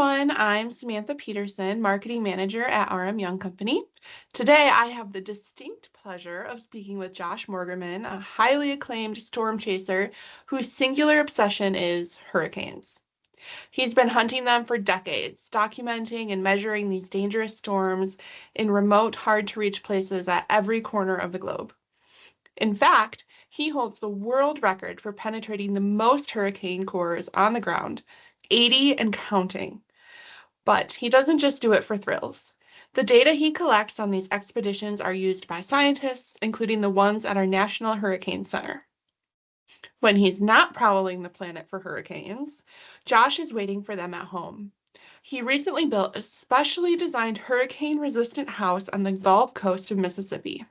everyone. I'm Samantha Peterson, Marketing Manager at RM Young Company. Today, I have the distinct pleasure of speaking with Josh Morgerman, a highly acclaimed storm chaser whose singular obsession is hurricanes. He's been hunting them for decades, documenting and measuring these dangerous storms in remote, hard-to-reach places at every corner of the globe. In fact, he holds the world record for penetrating the most hurricane cores on the ground, 80 and counting. But he doesn't just do it for thrills. The data he collects on these expeditions are used by scientists, including the ones at our National Hurricane Center. When he's not prowling the planet for hurricanes, Josh is waiting for them at home. He recently built a specially designed hurricane-resistant house on the Gulf Coast of Mississippi.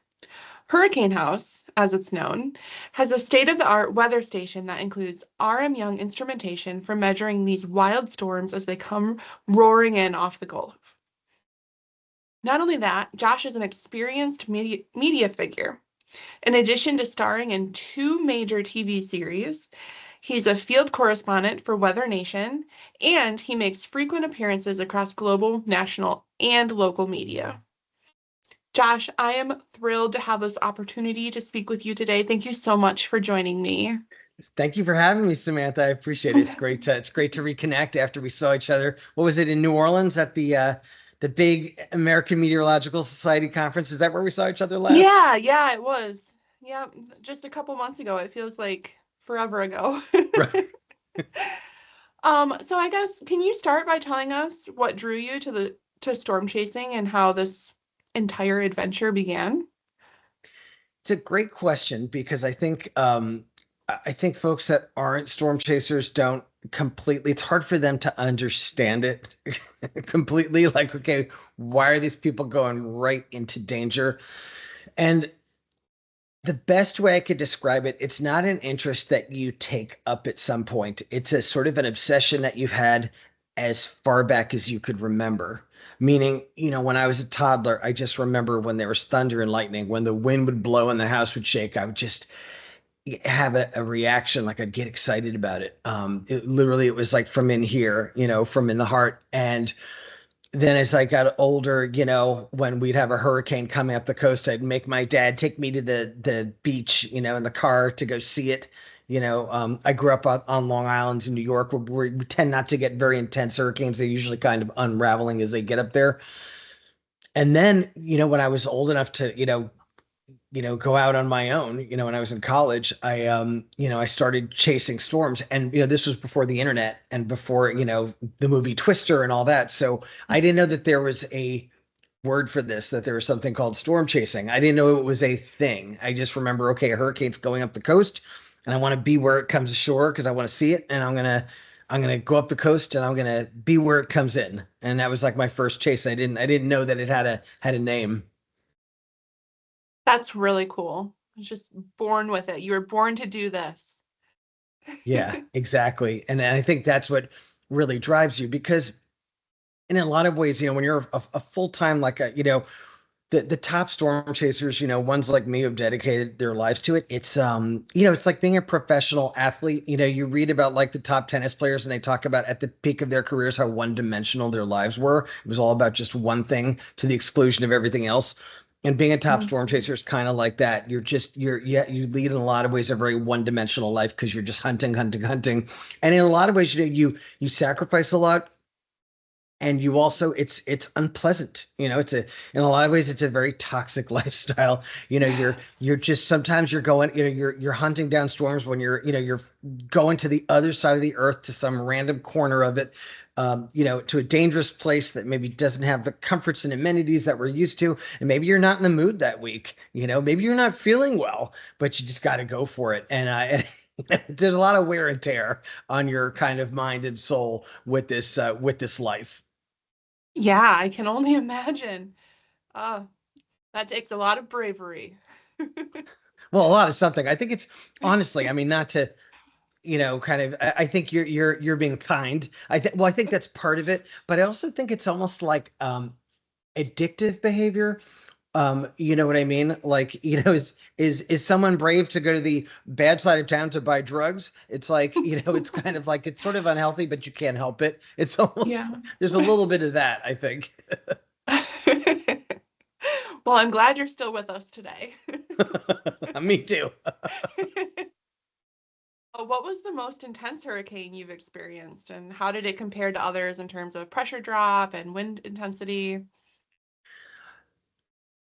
Hurricane House, as it's known, has a state-of-the-art weather station that includes RM Young instrumentation for measuring these wild storms as they come roaring in off the Gulf. Not only that, Josh is an experienced media figure. In addition to starring in 2 major TV series, he's a field correspondent for Weather Nation, and he makes frequent appearances across global, national, and local media. Josh, I am thrilled to have this opportunity to speak with you today. Thank you so much for joining me. Thank you for having me, Samantha. I appreciate it. It's great to reconnect after we saw each other. What was it, in New Orleans at the big American Meteorological Society conference? Is that where we saw each other last? Yeah, it was. Yeah, just a couple months ago. It feels like forever ago. Right. So I guess, can you start by telling us what drew you to storm chasing and how this entire adventure began? It's a great question because I think folks that aren't storm chasers don't completely, it's hard for them to understand it completely. Like, okay, why are these people going right into danger? And the best way I could describe it, it's not an interest that you take up at some point. It's a sort of an obsession that you've had as far back as you could remember. Meaning, when I was a toddler, I just remember when there was thunder and lightning, when the wind would blow and the house would shake, I would just have a reaction, like I'd get excited about it. It was like from in here, from in the heart. And then as I got older, when we'd have a hurricane coming up the coast, I'd make my dad take me to the beach, in the car to go see it. I grew up on Long Island in New York, where we tend not to get very intense hurricanes. They're usually kind of unraveling as they get up there. And then, when I was old enough to, go out on my own, when I was in college, I started chasing storms. And, this was before the internet and before, the movie Twister and all that. So I didn't know that there was a word for this, that there was something called storm chasing. I didn't know it was a thing. I just remember, okay, a hurricane's going up the coast and I want to be where it comes ashore because I want to see it. And I'm going to go up the coast and I'm going to be where it comes in. And that was like my first chase. I didn't know that it had a name. That's really cool. I was just born with it. You were born to do this. Yeah, exactly. And I think that's what really drives you, because in a lot of ways, when you're a full-time, like the top storm chasers, ones like me who've dedicated their lives to it. It's, it's like being a professional athlete. You read about like the top tennis players and they talk about at the peak of their careers, how one-dimensional their lives were. It was all about just one thing to the exclusion of everything else. And being a top storm chaser is kind of like that. You lead in a lot of ways a very one-dimensional life because you're just hunting. And in a lot of ways, you sacrifice a lot. And you also, it's unpleasant. In a lot of ways, it's a very toxic lifestyle. You're just, sometimes you're going, you're hunting down storms when you're going to the other side of the earth, to some random corner of it, to a dangerous place that maybe doesn't have the comforts and amenities that we're used to. And maybe you're not in the mood that week, maybe you're not feeling well, but you just got to go for it. And there's a lot of wear and tear on your kind of mind and soul with this life. Yeah, I can only imagine. Uh, that takes a lot of bravery. Well, a lot of something. I think it's, honestly, I mean, not to, kind of, I think you're being kind. I think that's part of it, but I also think it's almost like addictive behavior, You know what I mean? Like, is someone brave to go to the bad side of town to buy drugs? It's like, it's kind of like it's sort of unhealthy, but you can't help it. It's almost Yeah. there's a little bit of that, I think. Well, I'm glad you're still with us today. Me too. What was the most intense hurricane you've experienced, and how did it compare to others in terms of pressure drop and wind intensity?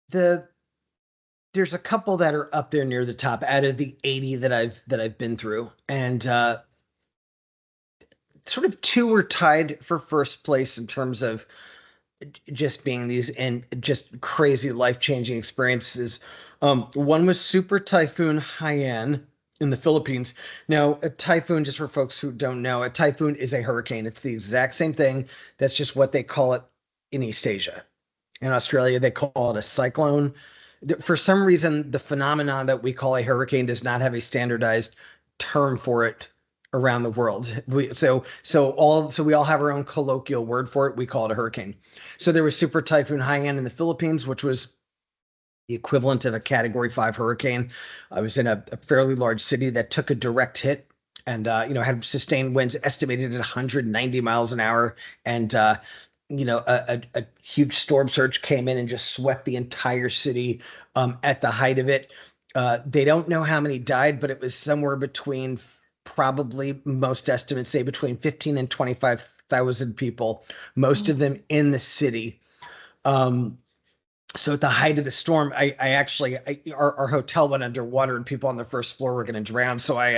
The There's a couple that are up there near the top out of the 80 that I've been through. And sort of two were tied for first place in terms of just being these and just crazy life-changing experiences. One was Super Typhoon Haiyan in the Philippines. Now, a typhoon, just for folks who don't know, a typhoon is a hurricane. It's the exact same thing. That's just what they call it in East Asia. In Australia, they call it a cyclone. For some reason, the phenomenon that we call a hurricane does not have a standardized term for it around the world. So we all have our own colloquial word for it. We call it a hurricane. So there was Super Typhoon Haiyan in the Philippines, which was the equivalent of a Category 5 hurricane. I was in a fairly large city that took a direct hit and had sustained winds estimated at 190 miles an hour, and a huge storm surge came in and just swept the entire city at the height of it. They don't know how many died, but it was somewhere between, probably most estimates say between 15 and 25,000 people, most of them in the city. Um, so at the height of the storm, our hotel went underwater and people on the first floor were going to drown. So I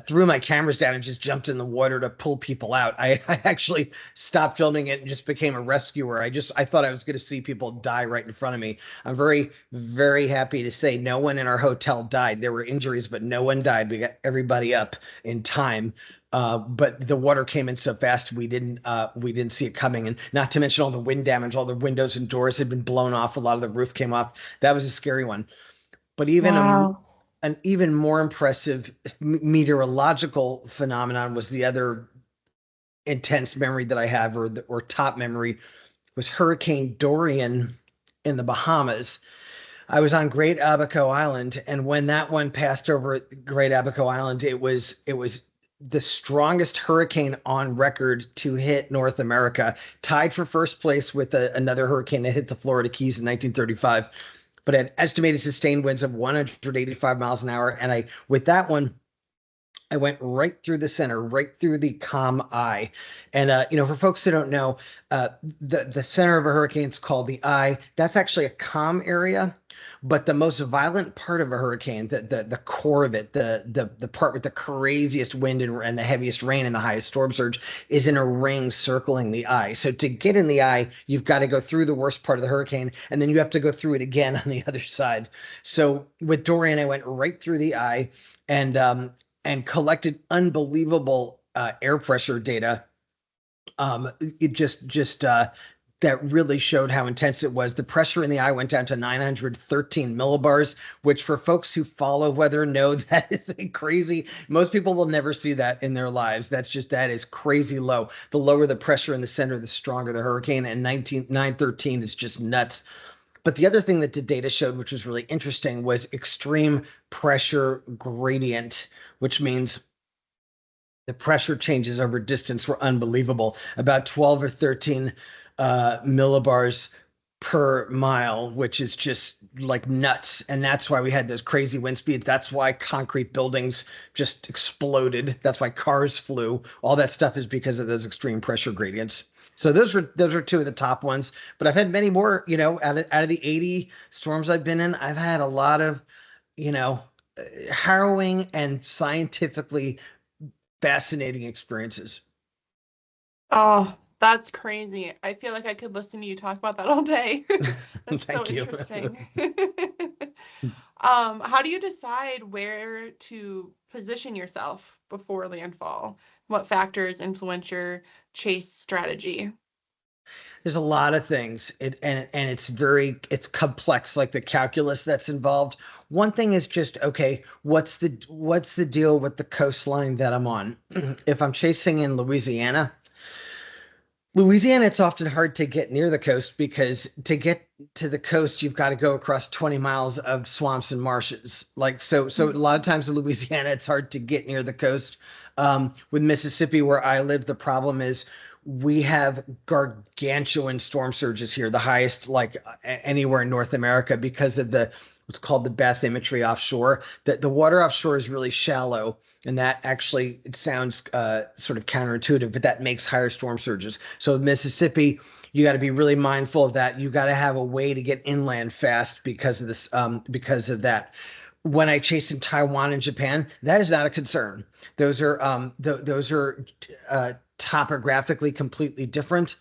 threw my cameras down and just jumped in the water to pull people out. I actually stopped filming it and just became a rescuer. I thought I was going to see people die right in front of me. I'm very, very happy to say no one in our hotel died. There were injuries, but no one died. We got everybody up in time. But the water came in so fast we didn't see it coming, and not to mention all the wind damage. All the windows and doors had been blown off. A lot of the roof came off. That was a scary one. But Wow. an even more impressive meteorological phenomenon was the other intense memory that I have, or top memory, was Hurricane Dorian in the Bahamas. I was on Great Abaco Island, and when that one passed over Great Abaco Island, it was the strongest hurricane on record to hit North America, tied for first place with another hurricane that hit the Florida Keys in 1935, but had estimated sustained winds of 185 miles an hour. And with that one, I went right through the center, right through the calm eye. And for folks who don't know, the center of a hurricane is called the eye. That's actually a calm area. But the most violent part of a hurricane, the core of it, the part with the craziest wind and the heaviest rain and the highest storm surge, is in a ring circling the eye. So to get in the eye, you've got to go through the worst part of the hurricane, and then you have to go through it again on the other side. So with Dorian, I went right through the eye, and collected unbelievable air pressure data. It just That really showed how intense it was. The pressure in the eye went down to 913 millibars, which, for folks who follow weather, know that is a crazy. Most people will never see that in their lives. That is crazy low. The lower the pressure in the center, the stronger the hurricane. And 913 is just nuts. But the other thing that the data showed, which was really interesting, was extreme pressure gradient, which means the pressure changes over distance were unbelievable. About 12 or 13 millibars per mile, which is just like nuts. And that's why we had those crazy wind speeds. That's why concrete buildings just exploded. That's why cars flew. All that stuff is because of those extreme pressure gradients. So those were two of the top ones. But I've had many more. Out of the 80 storms I've been in, I've had a lot of, you know, harrowing and scientifically fascinating experiences. Oh, that's crazy. I feel like I could listen to you talk about that all day. That's so Thank you. interesting. How do you decide where to position yourself before landfall? What factors influence your chase strategy? There's a lot of things, and it's complex, like the calculus that's involved. One thing is just, okay, what's the deal with the coastline that I'm on? If I'm chasing in Louisiana, Louisiana, it's often hard to get near the coast because to get to the coast, you've got to go across 20 miles of swamps and marshes. So a lot of times in Louisiana, it's hard to get near the coast. With Mississippi, where I live, the problem is we have gargantuan storm surges here, the highest like anywhere in North America because of the what's called the bathymetry offshore. The water offshore is really shallow, and that actually it sounds sort of counterintuitive, but that makes higher storm surges. So Mississippi, you got to be really mindful of that. You got to have a way to get inland fast because of this, because of that. When I chase in Taiwan and Japan, that is not a concern. Those are topographically completely different.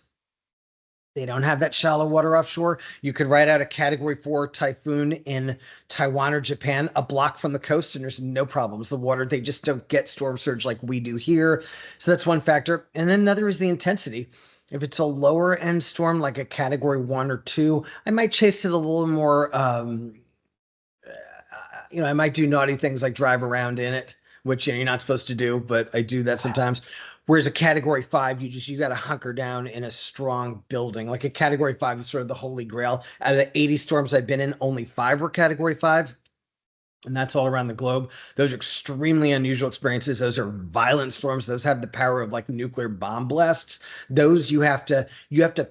They don't have that shallow water offshore. You could ride out a category 4 typhoon in Taiwan or Japan, a block from the coast, and there's no problems. The water, they just don't get storm surge like we do here. So that's one factor. And then another is the intensity. If it's a lower end storm, like a category 1 or 2, I might chase it a little more. I might do naughty things like drive around in it, which you're not supposed to do, but I do that sometimes. Whereas a category 5, you got to hunker down in a strong building. Like a category 5 is sort of the holy grail. Out of the 80 storms I've been in, only 5 were category 5. And that's all around the globe. Those are extremely unusual experiences. Those are violent storms. Those have the power of like nuclear bomb blasts. Those you have to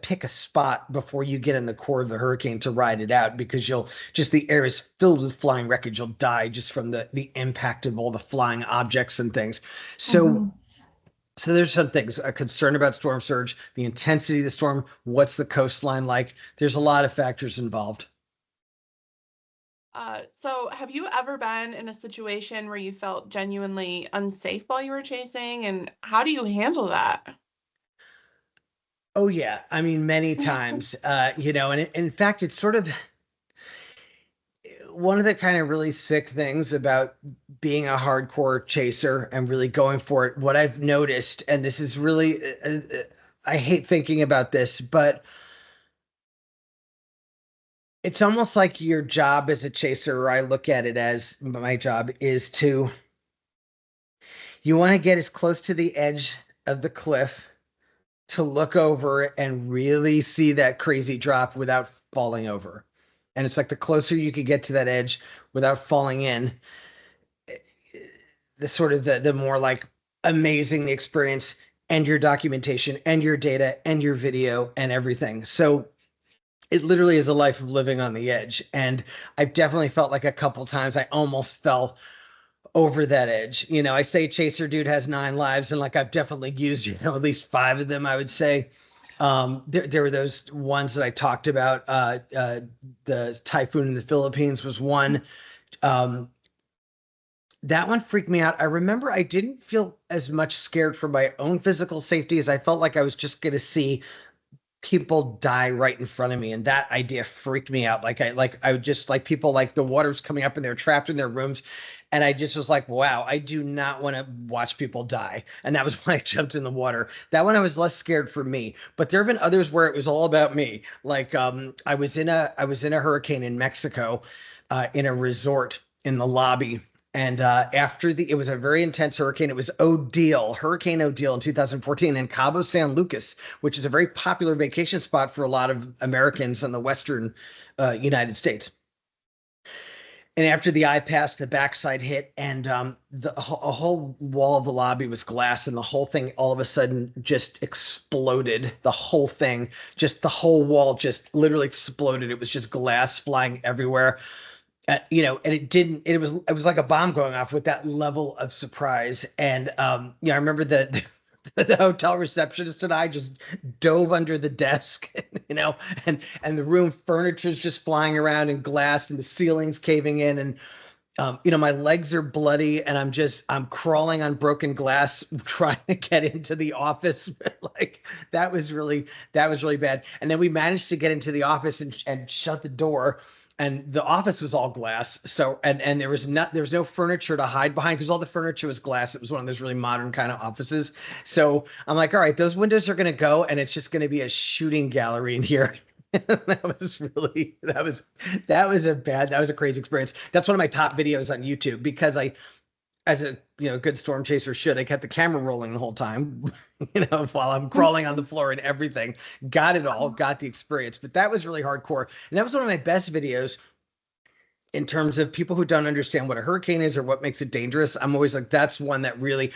pick a spot before you get in the core of the hurricane to ride it out because the air is filled with flying wreckage. You'll die just from the impact of all the flying objects and things. So Mhm. so there's some things, a concern about storm surge, the intensity of the storm, what's the coastline like? There's a lot of factors involved. So have you ever been in a situation where you felt genuinely unsafe while you were chasing, and how do you handle that? Oh yeah, I mean many times. And in fact, it's sort of one of the kind of really sick things about being a hardcore chaser and really going for it. What I've noticed, and this is really, I hate thinking about this, but it's almost like your job as a chaser, or I look at it as my job is to, you want to get as close to the edge of the cliff to look over and really see that crazy drop without falling over. And it's like the closer you could get to that edge without falling in, the sort of the more like amazing the experience and your documentation and your data and your video and everything. So it literally is a life of living on the edge. And I've definitely felt like a couple times I almost fell over that edge. I say Chaser Dude has 9 lives, and like I've definitely used, at least 5 of them, I would say. There were those ones that I talked about. The typhoon in the Philippines was one. Um, that one freaked me out. I remember I didn't feel as much scared for my own physical safety as I felt like I was just going to see people die right in front of me, and that idea freaked me out. I would just like people like the water's coming up and they're trapped in their rooms, and I just was like, wow, I do not want to watch people die. And that was when I jumped in the water. That one I was less scared for me, but there have been others where it was all about me. Like I was in a hurricane in Mexico, in a resort in the lobby. And it was a very intense hurricane. It was Hurricane Odile in 2014 in Cabo San Lucas, which is a very popular vacation spot for a lot of Americans in the Western United States. And after the eye passed, the backside hit, and a whole wall of the lobby was glass, and the whole thing all of a sudden just exploded. The whole thing, just the whole wall, just literally exploded. It was just glass flying everywhere. And it was like a bomb going off with that level of surprise. And I remember that the hotel receptionist and I just dove under the desk, and the room furniture's just flying around and glass and the ceilings caving in. And my legs are bloody and I'm crawling on broken glass trying to get into the office. Like that was really bad. And then we managed to get into the office and shut the door. And the office was all glass. So and there was no furniture to hide behind because all the furniture was glass. It was one of those really modern kind of offices. So I'm like, all right, those windows are gonna go and it's just gonna be a shooting gallery in here. That was a crazy experience. That's one of my top videos on YouTube because I as a good storm chaser should, I kept the camera rolling the whole time, while I'm crawling on the floor and everything. Got it all, got the experience, but that was really hardcore, and that was one of my best videos in terms of people who don't understand what a hurricane is or what makes it dangerous. I'm always like, that's one that really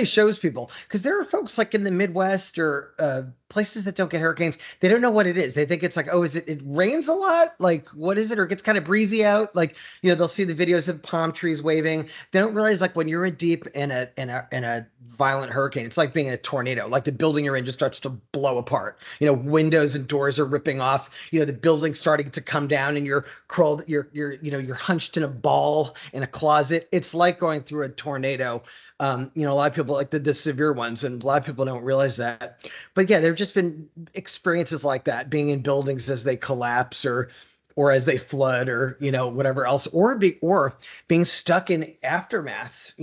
shows people, because there are folks like in the Midwest or places that don't get hurricanes. They don't know what it is. They think it's like, oh, it rains a lot? Like, what is it? Or it gets kind of breezy out. Like, they'll see the videos of palm trees waving. They don't realize, like, when you're in deep in a violent hurricane, it's like being in a tornado. Like, the building you're in just starts to blow apart. Windows and doors are ripping off. The building's starting to come down, and you're crawled. You're hunched in a ball in a closet. It's like going through a tornado. A lot of people like the severe ones, and a lot of people don't realize that. But yeah, there have just been experiences like that, being in buildings as they collapse or as they flood, or whatever else, or being stuck in aftermaths.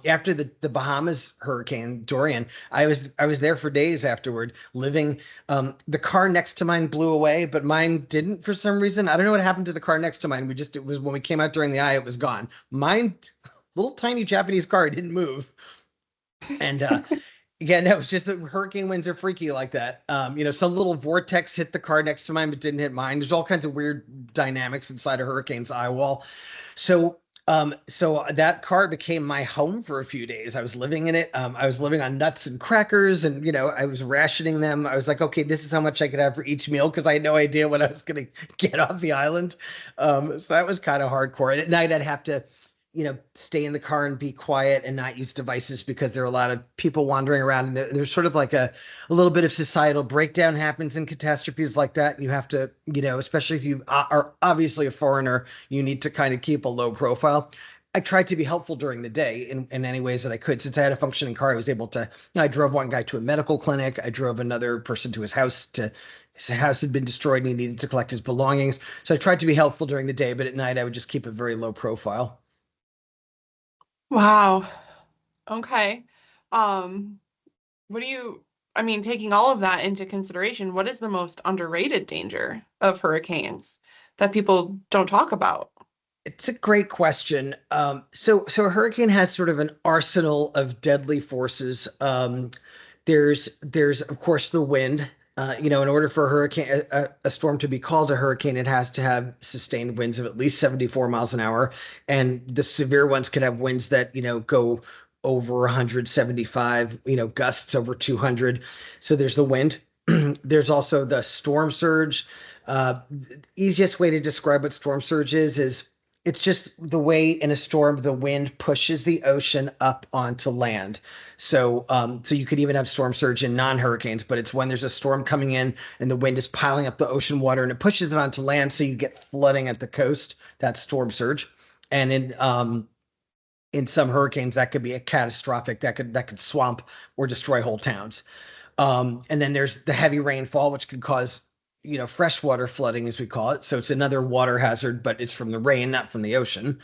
After the Bahamas hurricane Dorian, I was there for days afterward, living. The car next to mine blew away, but mine didn't for some reason. I don't know what happened to the car next to mine. It was when we came out during the eye, it was gone. Mine, little tiny Japanese car, didn't move. And yeah, no, it's just that hurricane winds are freaky like that. Some little vortex hit the car next to mine, but didn't hit mine. There's all kinds of weird dynamics inside a hurricane's eye wall. So that car became my home for a few days. I was living in it. I was living on nuts and crackers, and I was rationing them. I was like, okay, this is how much I could have for each meal, because I had no idea when I was going to get off the island. So that was kind of hardcore. And at night, I'd have to stay in the car and be quiet and not use devices, because there are a lot of people wandering around, and there's sort of like a little bit of societal breakdown happens in catastrophes like that. And you have to, especially if you are obviously a foreigner, you need to kind of keep a low profile. I tried to be helpful during the day in any ways that I could. Since I had a functioning car, I was able to, I drove one guy to a medical clinic. I drove another person to his house his house had been destroyed and he needed to collect his belongings. So I tried to be helpful during the day, but at night I would just keep a very low profile. Wow. Okay. Um, taking all of that into consideration, what is the most underrated danger of hurricanes that people don't talk about? It's a great question. So a hurricane has sort of an arsenal of deadly forces. There's of course the wind. In order for a storm to be called a hurricane, it has to have sustained winds of at least 74 miles an hour, and the severe ones can have winds that go over 175, gusts over 200. So there's the wind. There's also the storm surge. The easiest way to describe what storm surge is it's just the way in a storm the wind pushes the ocean up onto land. So you could even have storm surge in non-hurricanes, but it's when there's a storm coming in and the wind is piling up the ocean water and it pushes it onto land, so you get flooding at the coast. That's storm surge. And in some hurricanes, that could be a catastrophic. That could swamp or destroy whole towns. And then there's the heavy rainfall, which could cause freshwater flooding, as we call it. So it's another water hazard, but it's from the rain, not from the ocean.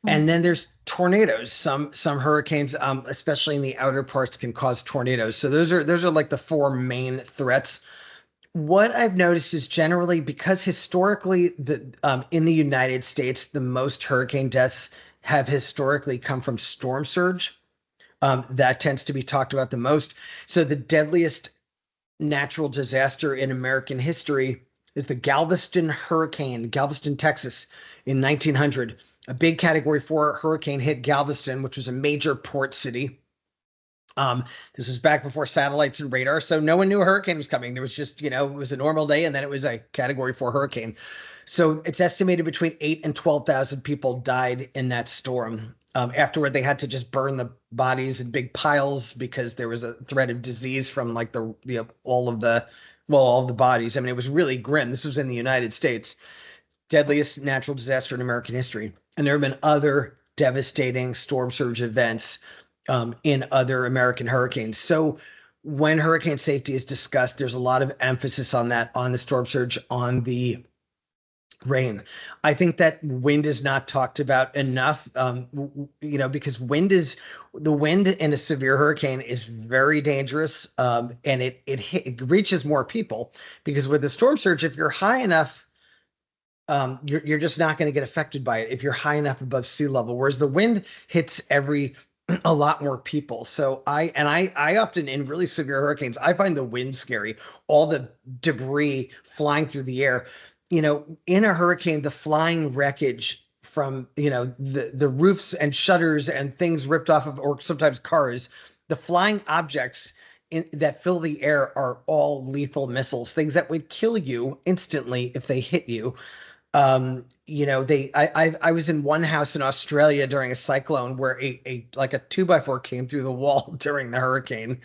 And then there's tornadoes. Some hurricanes, especially in the outer parts, can cause tornadoes. So those are like the four main threats. What I've noticed is generally, because historically in the United States, the most hurricane deaths have historically come from storm surge. That tends to be talked about the most. So the deadliest natural disaster in American history is the Galveston hurricane, Galveston, Texas, in 1900. A big Category 4 hurricane hit Galveston, which was a major port city. This was back before satellites and radar, so no one knew a hurricane was coming. There was just, it was a normal day, and then it was a Category 4 hurricane. So it's estimated between 8 and 12,000 people died in that storm. Afterward, they had to just burn the bodies in big piles because there was a threat of disease from like all of the bodies. I mean, it was really grim. This was in the United States, deadliest natural disaster in American history. And there have been other devastating storm surge events in other American hurricanes. So when hurricane safety is discussed, there's a lot of emphasis on that, on the storm surge, on the rain. I think that wind is not talked about enough, because the wind in a severe hurricane is very dangerous, and it reaches more people, because with the storm surge, if you're high enough you're just not going to get affected by it if you're high enough above sea level. Whereas the wind hits a lot more people. So I often in really severe hurricanes, I find the wind scary. All the debris flying through the air. In a hurricane, the flying wreckage from, the roofs and shutters and things ripped off of, or sometimes cars, the flying objects that fill the air are all lethal missiles, things that would kill you instantly if they hit you. I was in one house in Australia during a cyclone where a like a 2x4 came through the wall during the hurricane,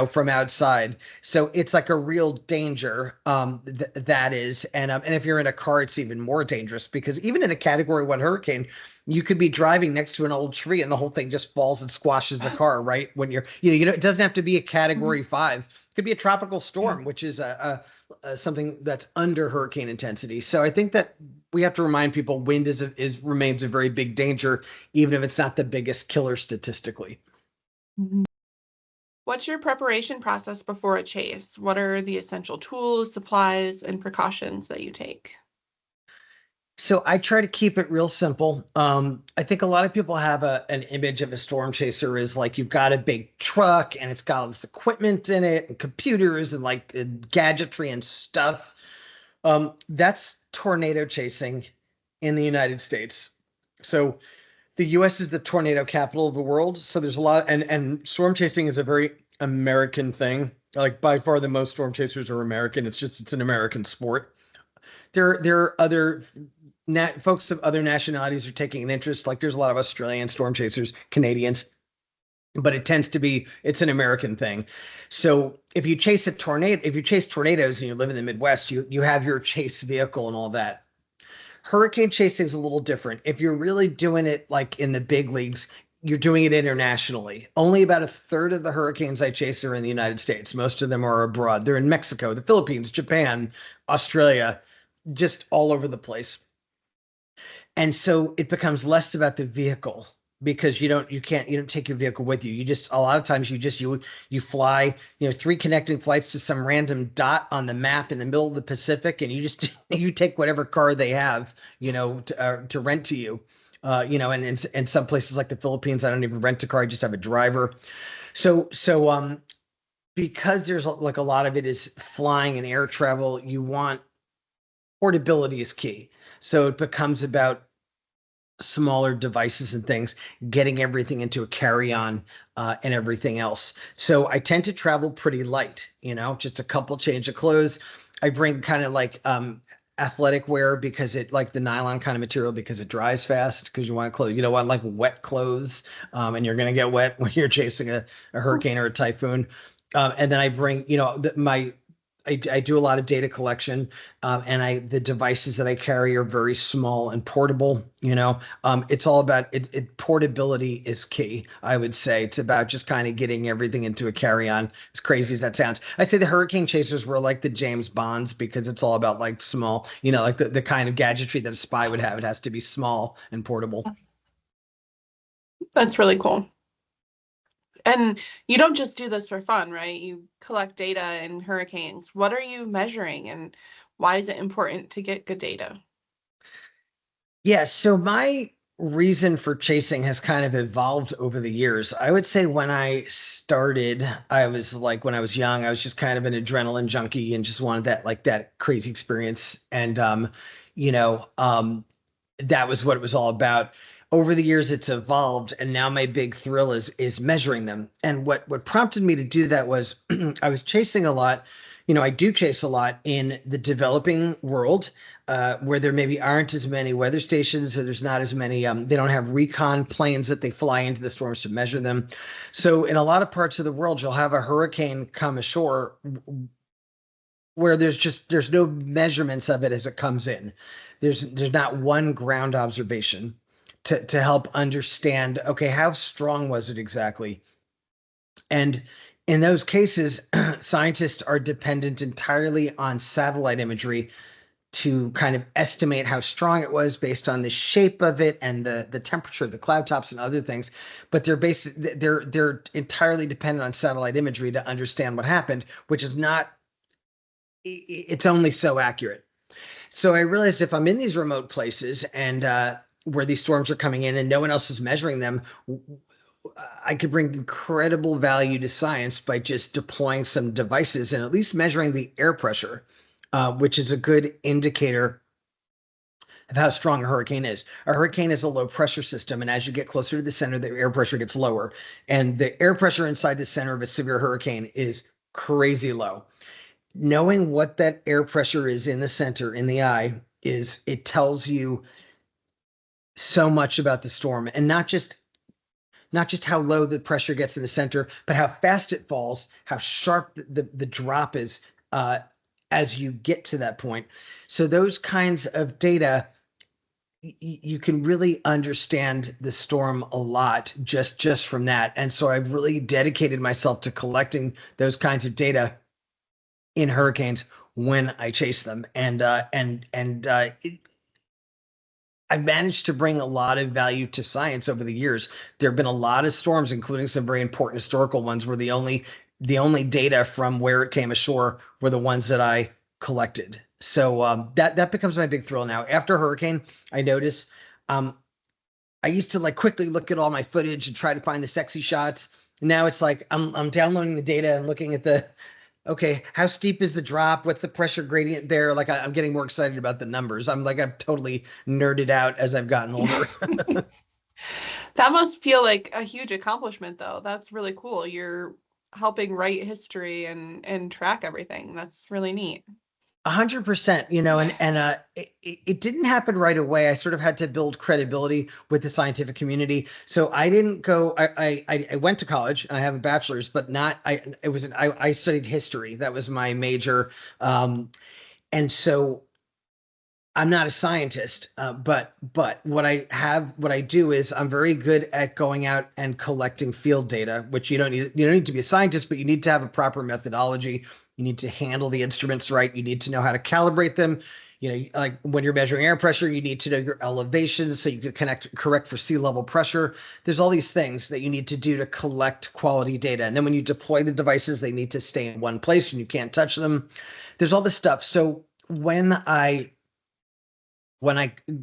from outside. So it's like a real danger, that is. And if you're in a car, it's even more dangerous, because even in a category 1 hurricane, you could be driving next to an old tree and the whole thing just falls and squashes the car, right? When it doesn't have to be a category 5. It could be a tropical storm, which is something that's under hurricane intensity. So I think that we have to remind people wind remains a very big danger, even if it's not the biggest killer statistically. Mhm. What's your preparation process before a chase? What are the essential tools, supplies, and precautions that you take? So I try to keep it real simple. I think a lot of people have an image of a storm chaser is like you've got a big truck and it's got all this equipment in it and computers and like gadgetry and stuff. That's tornado chasing in the United States. So the US is the tornado capital of the world. So there's a lot, and storm chasing is a very American thing. Like by far the most storm chasers are American. It's an American sport. There are other folks of other nationalities are taking an interest. Like there's a lot of Australian storm chasers, Canadians, but it's an American thing. So if you chase tornadoes and you live in the Midwest, you have your chase vehicle and all that. Hurricane chasing is a little different. If you're really doing it like in the big leagues, you're doing it internationally. Only about a third of the hurricanes I chase are in the United States. Most of them are abroad. They're in Mexico, the Philippines, Japan, Australia, just all over the place. And so it becomes less about the vehicle, because you don't take your vehicle with you. A lot of times you fly, 3 connecting flights to some random dot on the map in the middle of the Pacific, and you take whatever car they have, to rent to you. And in some places like the Philippines, I don't even rent a car. I just have a driver. So because there's like a lot of it is flying and air travel, portability is key. So it becomes about smaller devices and things, getting everything into a carry-on, and everything else. So I tend to travel pretty light, just a couple change of clothes. I bring kind of like athletic wear, because it like the nylon kind of material, because it dries fast, because you want clothes, you don't want like wet clothes, and you're going to get wet when you're chasing a hurricane or a typhoon. And then I bring, I do a lot of data collection, and the devices that I carry are very small and portable. It's all about it. Portability is key, I would say. It's about just kind of getting everything into a carry-on. As crazy as that sounds, I say the hurricane chasers were like the James Bonds, because it's all about like small, like the kind of gadgetry that a spy would have. It has to be small and portable. That's really cool. And you don't just do this for fun, right? You collect data in hurricanes. What are you measuring, and why is it important to get good data? Yeah, so my reason for chasing has kind of evolved over the years. I would say when I started, when I was young, I was just kind of an adrenaline junkie and just wanted that crazy experience. And that was what it was all about. Over the years, it's evolved, and now my big thrill is measuring them. And what prompted me to do that was I was chasing a lot. I do chase a lot in the developing world, where there maybe aren't as many weather stations, or there's not as many. They don't have recon planes that they fly into the storms to measure them. So in a lot of parts of the world, you'll have a hurricane come ashore where there's no measurements of it as it comes in. There's not one ground observation to help understand, okay, how strong was it exactly? And in those cases, scientists are dependent entirely on satellite imagery to kind of estimate how strong it was based on the shape of it and the temperature of the cloud tops and other things. But they're entirely dependent on satellite imagery to understand what happened, which is not, it's only so accurate. So I realized if I'm in these remote places and where these storms are coming in and no one else is measuring them, I could bring incredible value to science by just deploying some devices and at least measuring the air pressure, which is a good indicator of how strong a hurricane is. A hurricane is a low pressure system, and as you get closer to the center, the air pressure gets lower. And the air pressure inside the center of a severe hurricane is crazy low. Knowing what that air pressure is in the center, in the eye, is it tells you so much about the storm, and not just how low the pressure gets in the center, but how fast it falls, how sharp the drop is as you get to that point. So those kinds of data, you can really understand the storm a lot just from that. And so I've really dedicated myself to collecting those kinds of data in hurricanes when I chase them. I've managed to bring a lot of value to science over the years. There have been a lot of storms, including some very important historical ones, where the only data from where it came ashore were the ones that I collected. So that becomes my big thrill now. After a hurricane, I notice I used to like quickly look at all my footage and try to find the sexy shots. Now it's like I'm downloading the data and looking at okay, how steep is the drop? What's the pressure gradient there? Like I'm getting more excited about the numbers. I'm totally nerded out as I've gotten older. That must feel like a huge accomplishment, though. That's really cool. You're helping write history and track everything. That's really neat. 100%, and it didn't happen right away. I sort of had to build credibility with the scientific community. So I didn't go. I went to college and I have a bachelor's, but not. I studied history. That was my major, and so I'm not a scientist. But what I do is I'm very good at going out and collecting field data, which you don't need to be a scientist, but you need to have a proper methodology. You need to handle the instruments right. You need to know how to calibrate them. Like when you're measuring air pressure, you need to know your elevations so you can correct for sea level pressure. There's all these things that you need to do to collect quality data. And then when you deploy the devices, they need to stay in one place and you can't touch them. There's all this stuff. So when I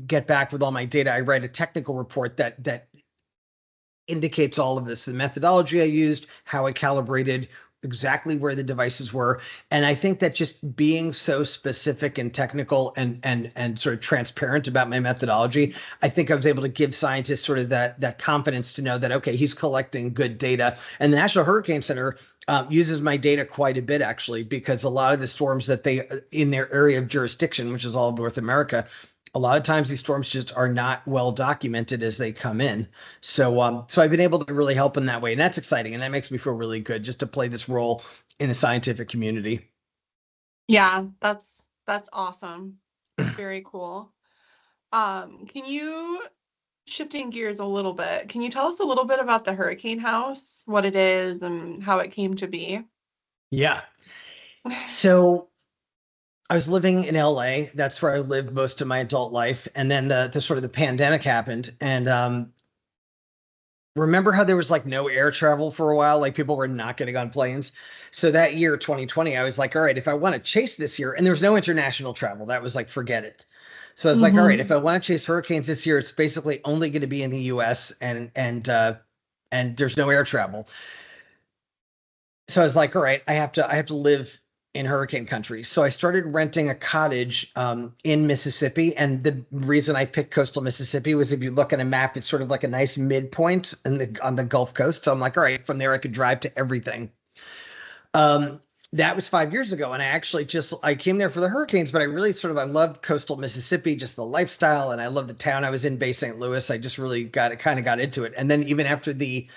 get back with all my data, I write a technical report that indicates all of this, the methodology I used, how I calibrated, exactly where the devices were. And I think that just being so specific and technical and sort of transparent about my methodology, I think I was able to give scientists sort of that confidence to know that, okay, he's collecting good data. And the National Hurricane Center uses my data quite a bit, actually, because a lot of the storms that they in their area of jurisdiction, which is all of North America, a lot of times these storms just are not well documented as they come in. So I've been able to really help in that way, and that's exciting, and that makes me feel really good just to play this role in the scientific community. Yeah, that's awesome. Very cool. Can you, shifting gears a little bit, can you tell us a little bit about the Hurricane House, what it is and how it came to be? Yeah. So I was living in LA. That's where I lived most of my adult life. And then the sort of the pandemic happened. And remember how there was like no air travel for a while? Like people were not getting on planes. So that year, 2020, I was like, all right, if I want to chase this year, and there was no international travel, that was like, forget it. So I was like, all right, if I want to chase hurricanes this year, it's basically only going to be in the US and there's no air travel. So I was like, all right, I have to live in hurricane country. So I started renting a cottage in Mississippi. And the reason I picked coastal Mississippi was if you look at a map, it's sort of like a nice midpoint on the Gulf Coast. So I'm like, all right, from there I could drive to everything. That was 5 years ago. And I came there for the hurricanes, but I loved coastal Mississippi, just the lifestyle. And I loved the town. I was in Bay St. Louis. I just really got into it. And then even after the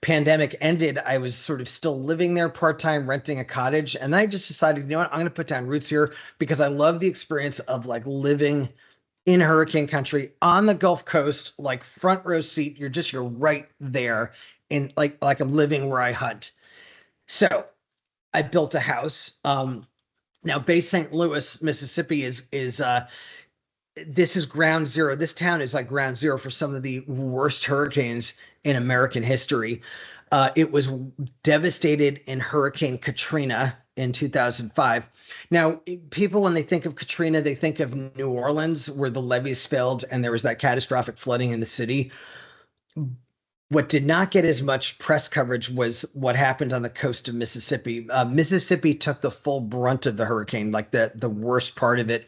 pandemic ended, I was sort of still living there part-time, renting a cottage. And then I just decided, you know what, I'm going to put down roots here because I love the experience of like living in hurricane country on the Gulf Coast, like front row seat. You're right there in like I'm living where I hunt. So I built a house. Now Bay St. Louis, Mississippi is this is ground zero. This town is like ground zero for some of the worst hurricanes in American history. It was devastated in Hurricane Katrina in 2005. Now, people, when they think of Katrina, they think of New Orleans, where the levees failed and there was that catastrophic flooding in the city. What did not get as much press coverage was what happened on the coast of Mississippi. Mississippi took the full brunt of the hurricane, like the worst part of it,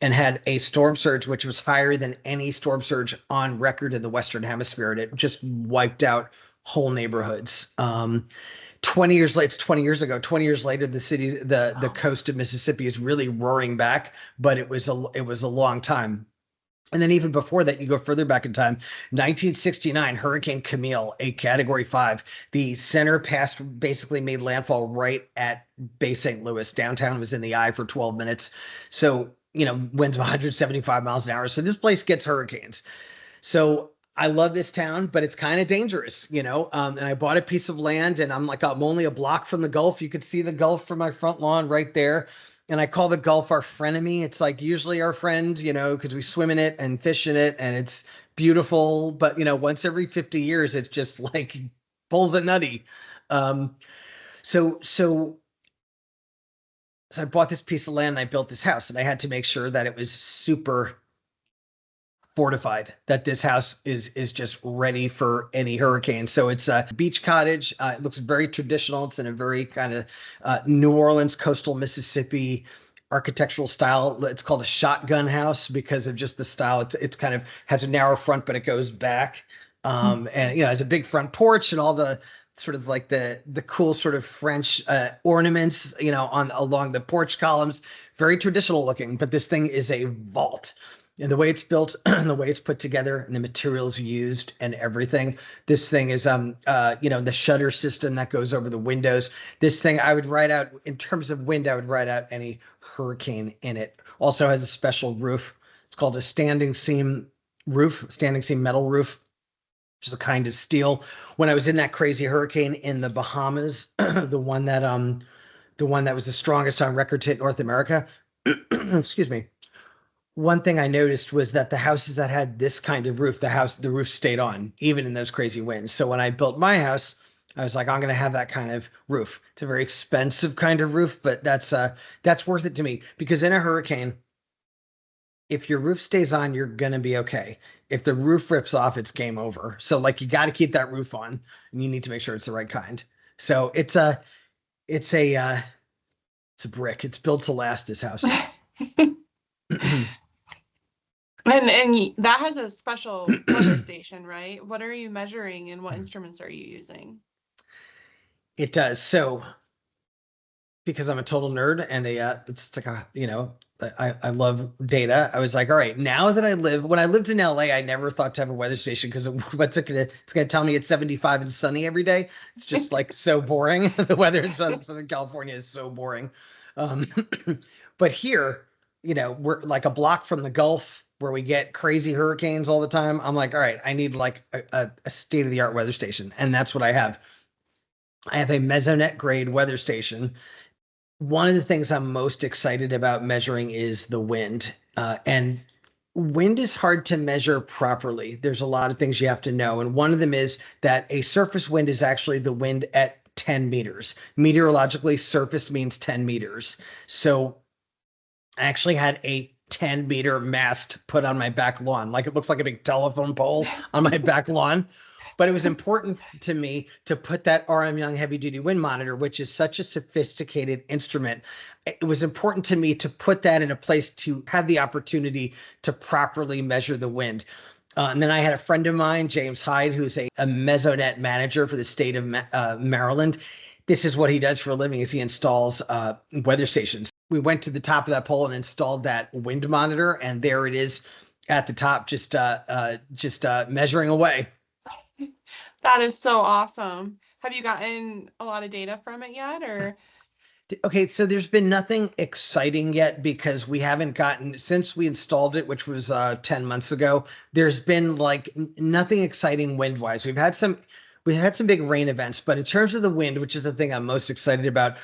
and had a storm surge which was higher than any storm surge on record in the Western Hemisphere, and it just wiped out whole neighborhoods. 20 years later, it's 20 years ago. 20 years later, the coast of Mississippi is really roaring back, but it was a long time. And then even before that, you go further back in time, 1969, Hurricane Camille, a Category 5. The center passed, basically made landfall right at Bay St. Louis. Downtown was in the eye for 12 minutes. So, winds of 175 miles an hour. So this place gets hurricanes. So I love this town, but it's kind of dangerous, and I bought a piece of land, and I'm only a block from the Gulf. You could see the Gulf from my front lawn right there. And I call the Gulf our frenemy. It's like usually our friend, because we swim in it and fish in it, and it's beautiful. But, once every 50 years, it just like pulls a nutty. So I bought this piece of land and I built this house, and I had to make sure that it was super fortified, that this house is just ready for any hurricane. So it's a beach cottage. It looks very traditional. It's in a very kind of New Orleans, coastal Mississippi architectural style. It's called a shotgun house because of just the style. It's kind of has a narrow front, but it goes back. And has a big front porch and all the sort of like the cool sort of French ornaments, along the porch columns. Very traditional looking, but this thing is a vault. And the way it's built, and the way it's put together, and the materials used, and everything. This thing is, the shutter system that goes over the windows. This thing, I would write out, in terms of wind, I would write out any hurricane in it. Also has a special roof. It's called a standing seam metal roof, which is a kind of steel. When I was in that crazy hurricane in the Bahamas, the one that was the strongest on record to hit North America, excuse me. One thing I noticed was that the houses that had this kind of roof, the roof stayed on, even in those crazy winds. So when I built my house, I was like, I'm going to have that kind of roof. It's a very expensive kind of roof, but that's worth it to me, because in a hurricane, if your roof stays on, you're going to be okay. If the roof rips off, it's game over. So you got to keep that roof on, and you need to make sure it's the right kind. So it's a brick. It's built to last, this house. And that has a special weather station, right? What are you measuring and what instruments are you using? It does. So because I'm a total nerd and I love data. I was like, all right, now that when I lived in LA, I never thought to have a weather station because it's going to tell me it's 75 and sunny every day. It's just so boring. The weather in Southern California is so boring. But here, we're like a block from the Gulf, where we get crazy hurricanes all the time. I'm like, all right, I need a state-of-the-art weather station. And that's what I have. I have a mesonet-grade weather station. One of the things I'm most excited about measuring is the wind. And wind is hard to measure properly. There's a lot of things you have to know. And one of them is that a surface wind is actually the wind at 10 meters. Meteorologically, surface means 10 meters. So I actually had a 10-meter mast put on my back lawn. It looks like a big telephone pole on my back lawn. But it was important to me to put that RM Young heavy duty wind monitor, which is such a sophisticated instrument. It was important to me to put that in a place to have the opportunity to properly measure the wind. And then I had a friend of mine, James Hyde, who's a mesonet manager for the state of Maryland. This is what he does for a living, is he installs weather stations. We went to the top of that pole and installed that wind monitor, and there it is at the top, just measuring away. That is so awesome. Have you gotten a lot of data from it yet, or? Okay, so there's been nothing exciting yet because we haven't gotten, since we installed it, which was 10 months ago, there's been nothing exciting wind-wise. We've had some big rain events, but in terms of the wind, which is the thing I'm most excited about,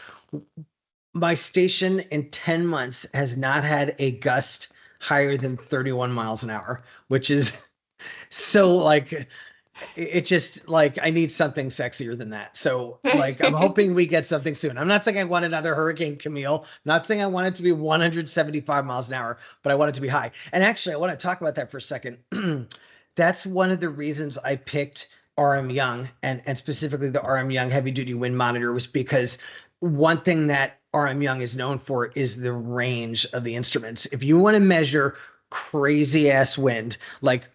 my station in 10 months has not had a gust higher than 31 miles an hour, which is so like it just like I need something sexier than that. So like I'm hoping we get something soon. I'm not saying I want another Hurricane Camille. Not saying I want it to be 175 miles an hour, but I want it to be high. And actually, I want to talk about that for a second. That's one of the reasons I picked RM Young and specifically the RM Young heavy duty wind monitor was because one thing that RM Young is known for is the range of the instruments. If you want to measure crazy ass wind, like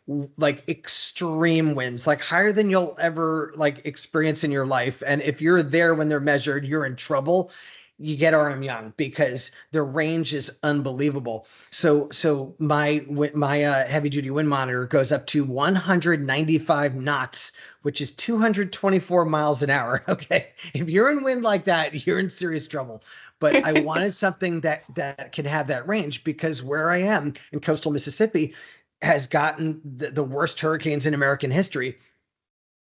extreme winds, like higher than you'll ever like experience in your life, and if you're there when they're measured, you're in trouble. You get RM Young because the range is unbelievable. So my heavy duty wind monitor goes up to 195 knots, which is 224 miles an hour. Okay, if you're in wind like that, you're in serious trouble. But I wanted something that can have that range because where I am in coastal Mississippi has gotten the worst hurricanes in American history.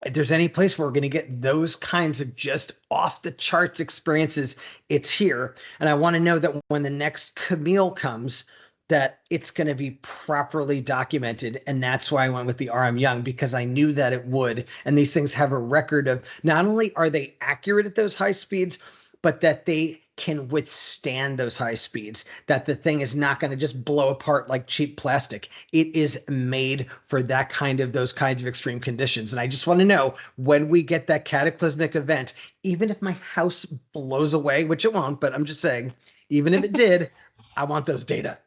If there's any place where we're going to get those kinds of just off the charts experiences, it's here. And I want to know that when the next Camille comes, that it's going to be properly documented. And that's why I went with the RM Young, because I knew that it would. And these things have a record of not only are they accurate at those high speeds, but that they can withstand those high speeds, that the thing is not going to just blow apart like cheap plastic. It is made for that kind of those kinds of extreme conditions. And I just want to know when we get that cataclysmic event, even if my house blows away, which it won't, but I'm just saying, even if it did, I want those data.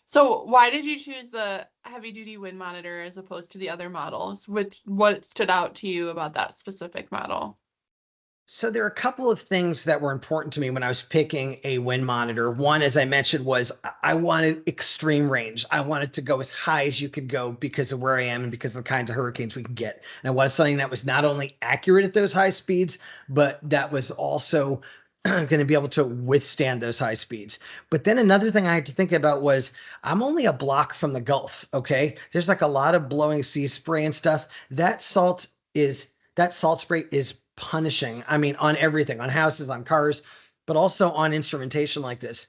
So why did you choose the heavy duty wind monitor as opposed to the other models? What stood out to you about that specific model? So there are a couple of things that were important to me when I was picking a wind monitor. One, as I mentioned, was I wanted extreme range. I wanted to go as high as you could go because of where I am and because of the kinds of hurricanes we can get. And I wanted something that was not only accurate at those high speeds, but that was also going to be able to withstand those high speeds. But then another thing I had to think about was I'm only a block from the Gulf. Okay. There's like a lot of blowing sea spray and stuff. That salt spray is punishing. I mean, on everything, on houses, on cars, but also on instrumentation like this.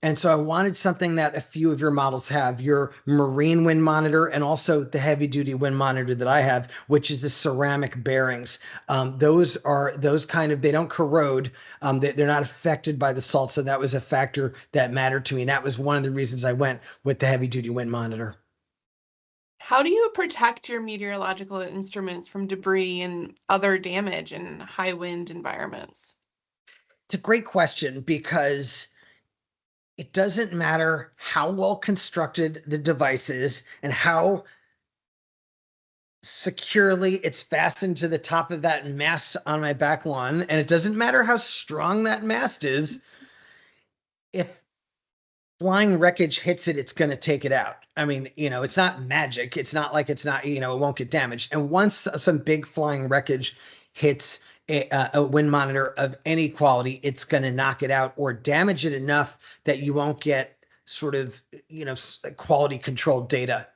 And so I wanted something that a few of your models have, your marine wind monitor and also the heavy duty wind monitor that I have, which is the ceramic bearings. Those kind of, they don't corrode. They're not affected by the salt. So that was a factor that mattered to me. And that was one of the reasons I went with the heavy duty wind monitor. How do you protect your meteorological instruments from debris and other damage in high wind environments? It's a great question because it doesn't matter how well constructed the device is and how securely it's fastened to the top of that mast on my back lawn. And it doesn't matter how strong that mast is. If flying wreckage hits it, it's going to take it out. I mean, it's not magic. It's not like it's not, it won't get damaged. And once some big flying wreckage hits a wind monitor of any quality, it's going to knock it out or damage it enough that you won't get sort of, quality controlled data.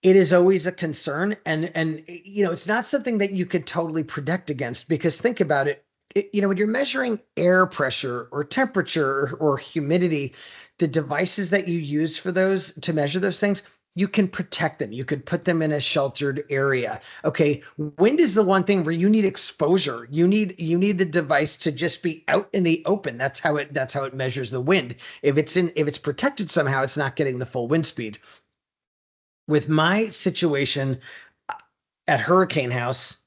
It is always a concern. And it's not something that you could totally protect against because think about it. When you're measuring air pressure or temperature or humidity, the devices that you use for those to measure those things, you can protect them. You could put them in a sheltered area. Okay. Wind is the one thing where you need exposure. You need the device to just be out in the open. That's how it measures the wind. If it's protected somehow, it's not getting the full wind speed. With my situation at Hurricane House,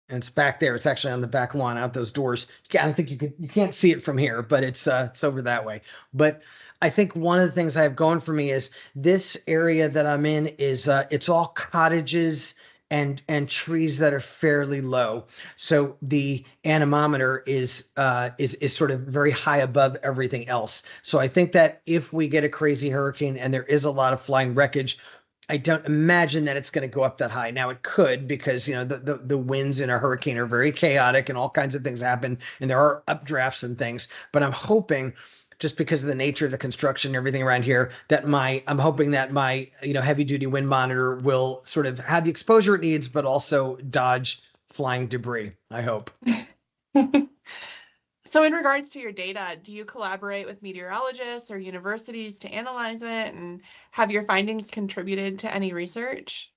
and it's back there. It's actually on the back lawn out those doors. I don't think you can't see it from here, but it's over that way. But I think one of the things I have going for me is this area that I'm in is it's all cottages and trees that are fairly low. So the anemometer is sort of very high above everything else. So I think that if we get a crazy hurricane and there is a lot of flying wreckage, I don't imagine that it's going to go up that high. Now it could because the winds in a hurricane are very chaotic and all kinds of things happen and there are updrafts and things. But I'm hoping, just because of the nature of the construction and everything around here, that I'm hoping that my heavy duty wind monitor will sort of have the exposure it needs, but also dodge flying debris. I hope. So in regards to your data, do you collaborate with meteorologists or universities to analyze it, and have your findings contributed to any research?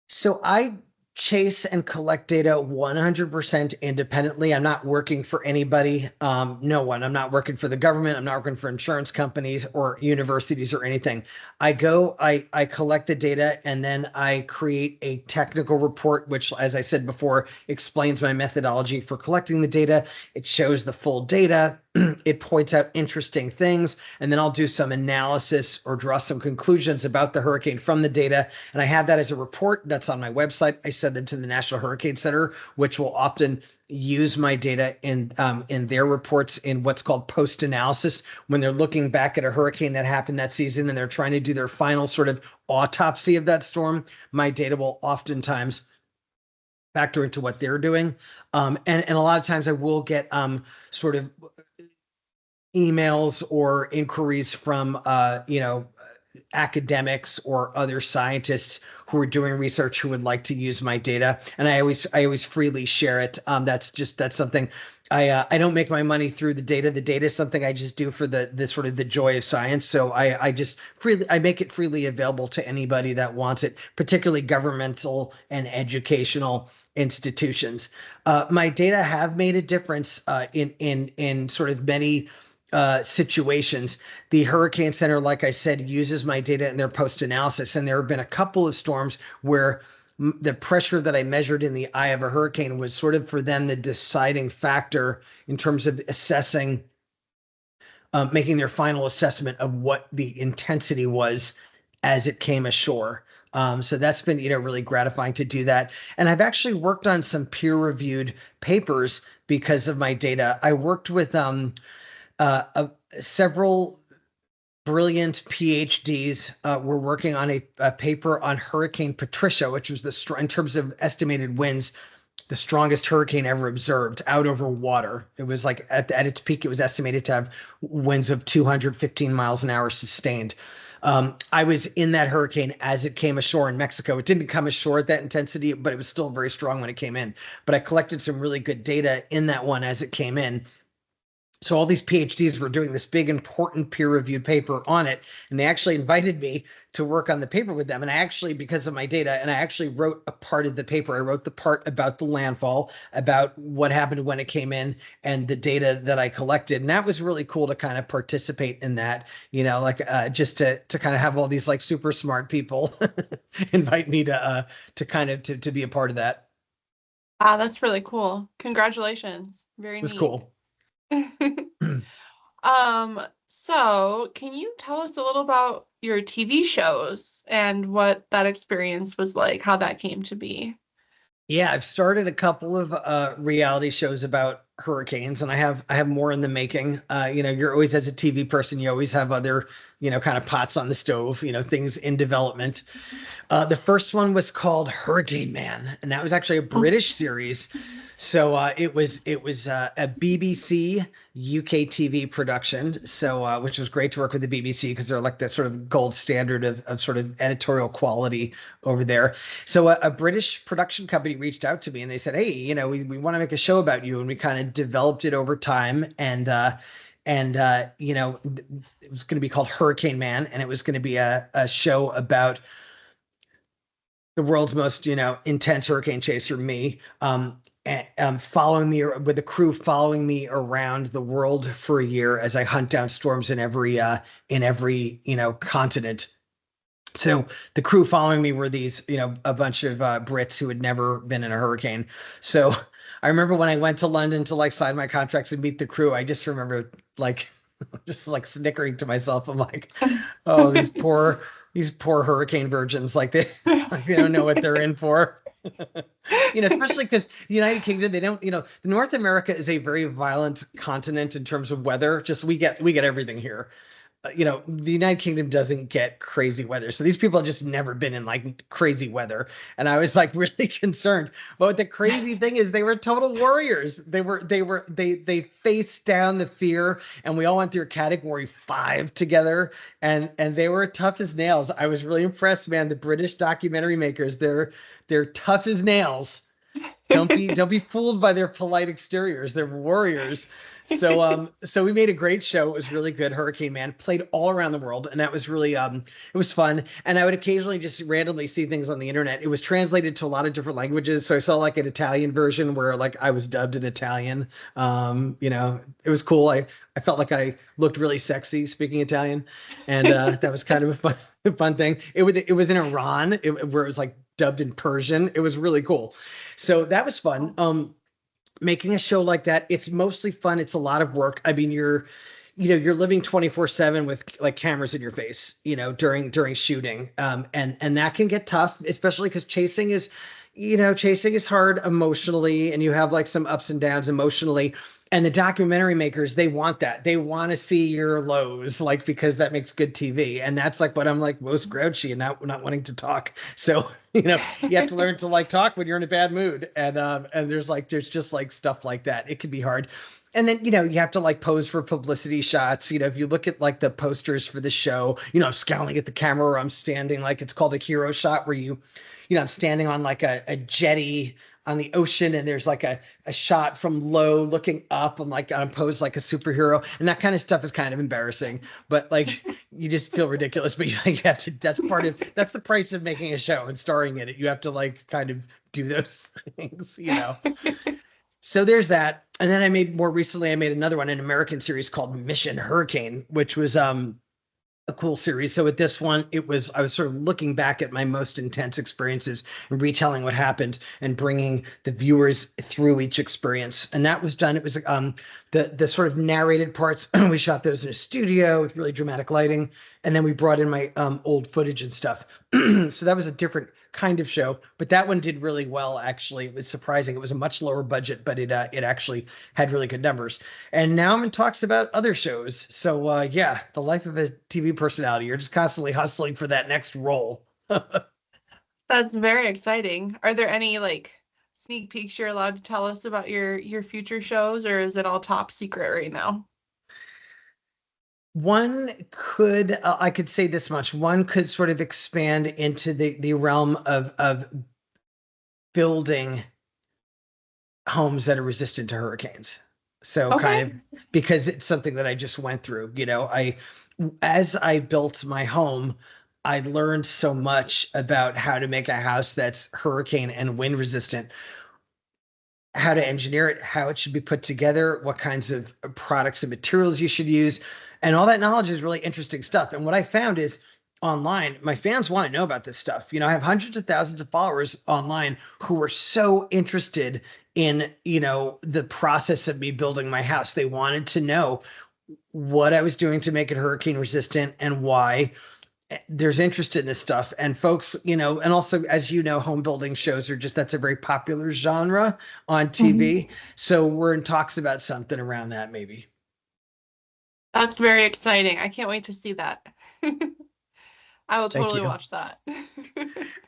So I chase and collect data 100% independently. I'm not working for anybody, no one. I'm not working for the government. I'm not working for insurance companies or universities or anything. I collect the data, and then I create a technical report, which, as I said before, explains my methodology for collecting the data. It shows the full data. It points out interesting things, and then I'll do some analysis or draw some conclusions about the hurricane from the data. And I have that as a report that's on my website. I send them to the National Hurricane Center, which will often use my data in their reports in what's called post analysis, when they're looking back at a hurricane that happened that season and they're trying to do their final sort of autopsy of that storm. My data will oftentimes factor into what they're doing. And a lot of times I will get sort of emails or inquiries from academics or other scientists who are doing research who would like to use my data, and I always freely share it. That's something I don't make my money through the data. The data is something I just do for the sort of the joy of science. So I just freely, I make it freely available to anybody that wants it, particularly governmental and educational institutions. My data have made a difference in sort of many situations. The Hurricane Center, like I said, uses my data in their post analysis, and there have been a couple of storms where the pressure that I measured in the eye of a hurricane was sort of for them the deciding factor in terms of assessing, making their final assessment of what the intensity was as it came ashore. So that's been, really gratifying to do that. And I've actually worked on some peer-reviewed papers because of my data. I worked with several brilliant PhDs were working on a paper on Hurricane Patricia, which was in terms of estimated winds, the strongest hurricane ever observed out over water. It was like at its peak, it was estimated to have winds of 215 miles an hour sustained. I was in that hurricane as it came ashore in Mexico. It didn't come ashore at that intensity, but it was still very strong when it came in. But I collected some really good data in that one as it came in. So all these PhDs were doing this big, important peer-reviewed paper on it, and they actually invited me to work on the paper with them. And I actually, because of my data, and I actually wrote a part of the paper. I wrote the part about the landfall, about what happened when it came in, and the data that I collected. And that was really cool to kind of participate in that, just to kind of have all these like super smart people invite me to to be a part of that. Ah, that's really cool. Congratulations. Very It was neat. cool. So can you tell us a little about your TV shows and what that experience was like, how that came to be? Yeah, I've started a couple of reality shows about hurricanes, and I have more in the making. You're always, as a TV person, you always have other, kind of pots on the stove, things in development. The first one was called Hurricane Man, and that was actually a British series. So it was a BBC UK TV production. So which was great to work with the BBC because they're like the sort of gold standard of sort of editorial quality over there. So a British production company reached out to me and they said, "Hey, we want to make a show about you," and we kind of developed it over time. It was going to be called Hurricane Man, and it was going to be a show about the world's most, intense hurricane chaser, me, following me with the crew, following me around the world for a year as I hunt down storms in every continent. So the crew following me were these, a bunch of Brits who had never been in a hurricane. So I remember when I went to London to like sign my contracts and meet the crew, I just remember like just like snickering to myself. I'm like, oh, these poor hurricane virgins, they don't know what they're in for. Especially because the United Kingdom, they don't, North America is a very violent continent in terms of weather. Just we get everything here. The United Kingdom doesn't get crazy weather. So these people have just never been in like crazy weather. And I was like really concerned. But the crazy thing is they were total warriors. They faced down the fear, and we all went through category 5 together, and they were tough as nails. I was really impressed, man. The British documentary makers, they're tough as nails. Don't be fooled by their polite exteriors. They're warriors. So we made a great show. It was really good. Hurricane Man played all around the world, and that was really it was fun. And I would occasionally just randomly see things on the internet. It was translated to a lot of different languages. So I saw like an Italian version where like I was dubbed in Italian. It was cool. I felt like I looked really sexy speaking Italian, and that was kind of a fun thing. It was in Iran, where it was like dubbed in Persian. It was really cool. So that was fun. Making a show like that, it's mostly fun. It's a lot of work. I mean, you're living 24/7 with like cameras in your face, during shooting. And that can get tough, especially because chasing is hard emotionally, and you have like some ups and downs emotionally. And the documentary makers, they want that. They want to see your lows, like, because that makes good TV. And that's like what I'm like most grouchy and not wanting to talk. So, you have to learn to like talk when you're in a bad mood. And there's just like stuff like that. It can be hard. And then, you have to like pose for publicity shots. If you look at like the posters for the show, I'm scowling at the camera, or I'm standing, like it's called a hero shot, where I'm standing on like a jetty on the ocean, and there's like a shot from low looking up. I'm posed like a superhero, and that kind of stuff is kind of embarrassing, but like you just feel ridiculous. But you have to, that's the price of making a show and starring in it. You have to like kind of do those things. So there's that. And then more recently, I made another one, an American series called Mission Hurricane, which was a cool series. So with this one, I was sort of looking back at my most intense experiences and retelling what happened and bringing the viewers through each experience. And that was done. It was the sort of narrated parts. We shot those in a studio with really dramatic lighting, and then we brought in my old footage and stuff. So that was a different kind of show, but that one did really well. Actually, it was surprising. It was a much lower budget, but it actually had really good numbers. And now I'm in talks about other shows. So yeah, the life of a TV personality. You're just constantly hustling for that next role. That's very exciting. Are there any like sneak peeks you're allowed to tell us about your future shows, or is it all top secret right now? I could say this much. One could sort of expand into the realm of building homes that are resistant to hurricanes. So Okay. kind of, because it's something that I just went through. As I built my home, I learned so much about how to make a house that's hurricane and wind resistant, how to engineer it, how it should be put together, what kinds of products and materials you should use. And all that knowledge is really interesting stuff. And what I found is, online, my fans want to know about this stuff. I have hundreds of thousands of followers online who are so interested in, the process of me building my house. They wanted to know what I was doing to make it hurricane resistant and why. There's interest in this stuff, and folks, and also, as home building shows that's a very popular genre on TV. Mhm. So we're in talks about something around that, maybe. That's very exciting. I can't wait to see that. I will Thank totally you. watch that.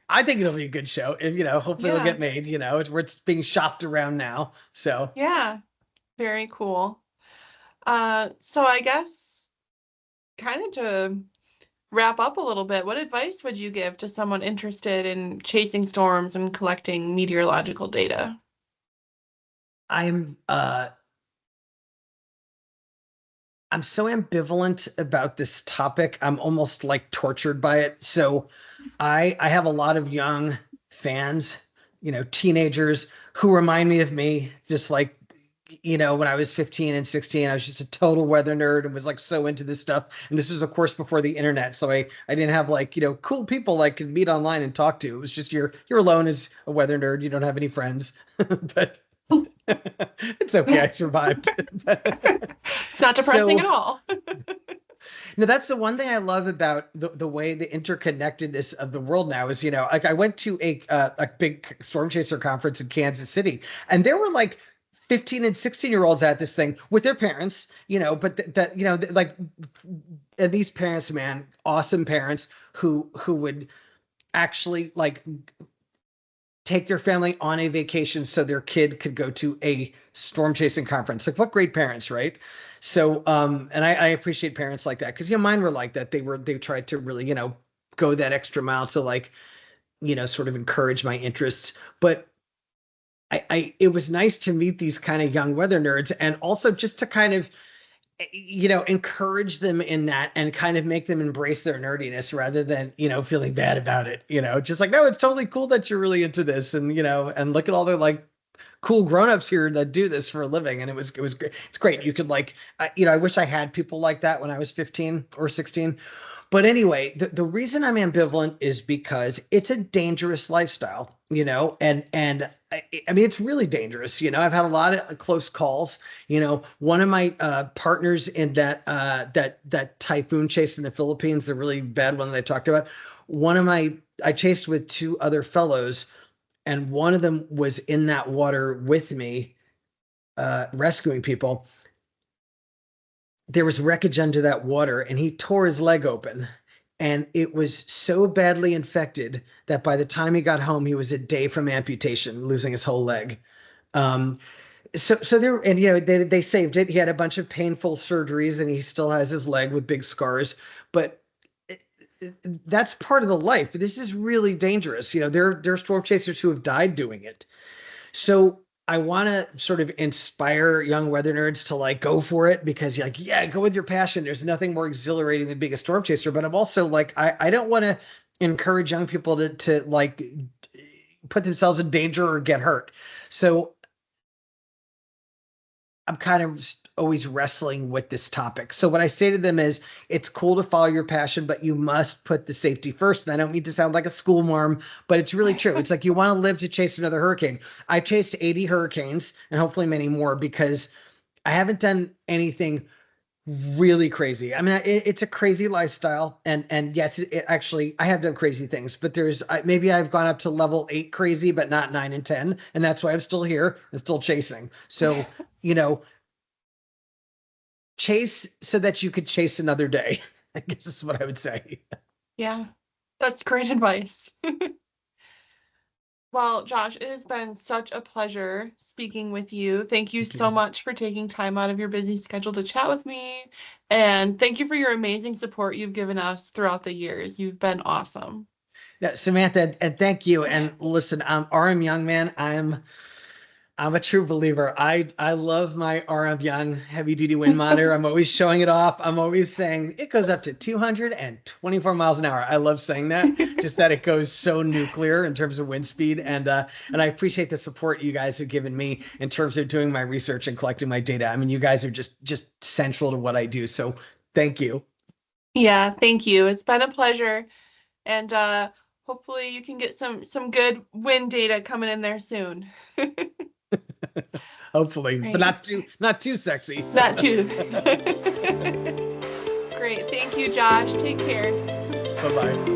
I think it'll be a good show, and hopefully it'll Yeah. get made. It's being shopped around now. So Yeah. Very cool. So I guess kind of to wrap up a little bit, what advice would you give to someone interested in chasing storms and collecting meteorological data? I'm uh I'm so ambivalent about this topic. I'm almost like tortured by it. So I have a lot of young fans, teenagers who remind me of me, just like, when I was 15 and 16. I was just a total weather nerd and was like so into this stuff. And this was of course before the internet. So I didn't have like, cool people I could meet online and talk to. It was just you're alone as a weather nerd. You don't have any friends. But it's okay. I survived. It's not depressing at So all. no, that's the one thing I love about the way the interconnectedness of the world now is, like I went to a big Stormchaser conference in Kansas City, and there were like 15 and 16-year-olds at this thing with their parents, but like, and these parents, man, awesome parents who would actually like take their family on a vacation so their kid could go to a storm chasing conference. Like, what great parents, right? So and I appreciate parents like that, because mine were like that. They tried to really, go that extra mile to like, sort of encourage my interests. But it was nice to meet these kind of young weather nerds, and also just to kind of, encourage them in that and kind of make them embrace their nerdiness rather than, feeling bad about it, just like, no, it's totally cool that you're really into this. And, and look at all the like cool grown-ups here that do this for a living. And it was great. It's great. You could like, I wish I had people like that when I was 15 or 16. But anyway, the reason I'm ambivalent is because it's a dangerous lifestyle, and I mean, it's really dangerous. I've had a lot of close calls. One of my partners in that typhoon chase in the Philippines, the really bad one that I talked about, I chased with two other fellows, and one of them was in that water with me, rescuing people. There was wreckage under that water, and he tore his leg open, and it was so badly infected that by the time he got home, he was a day from amputation, losing his whole leg. So there, and they saved it. He had a bunch of painful surgeries, and he still has his leg with big scars, but that's part of the life. This is really dangerous. There are storm chasers who have died doing it. So I want to sort of inspire young weather nerds to like go for it, because you're like, yeah, go with your passion. There's nothing more exhilarating than being a storm chaser. But I'm also like, I don't want to encourage young people to like put themselves in danger or get hurt. So I'm kind of always wrestling with this topic. So what I say to them is, it's cool to follow your passion, but you must put the safety first. And I don't mean to sound like a school marm, but it's really true. It's like, you want to live to chase another hurricane. I chased 80 hurricanes and hopefully many more, because I haven't done anything really crazy. I mean, it's a crazy lifestyle, and yes, actually, I have done crazy things, but maybe I've gone up to level 8 crazy, but not 9 and 10, and that's why I'm still here and still chasing. So, chase so that you could chase another day, I guess is what I would say. Yeah, that's great advice. Well, Josh, it has been such a pleasure speaking with you. Thank you so much for taking time out of your busy schedule to chat with me. And thank you for your amazing support you've given us throughout the years. You've been awesome. Yeah, Samantha, and thank you. And listen, RM Young, man, I'm a true believer. I love my RM Young heavy duty wind monitor. I'm always showing it off. I'm always saying it goes up to 224 miles an hour. I love saying that, just that it goes so nuclear in terms of wind speed. And I appreciate the support you guys have given me in terms of doing my research and collecting my data. I mean, you guys are just central to what I do. So thank you. Yeah, thank you. It's been a pleasure. And hopefully you can get some good wind data coming in there soon. Hopefully, Great. But not too sexy. Not too. Great. Thank you, Josh. Take care. Bye-bye.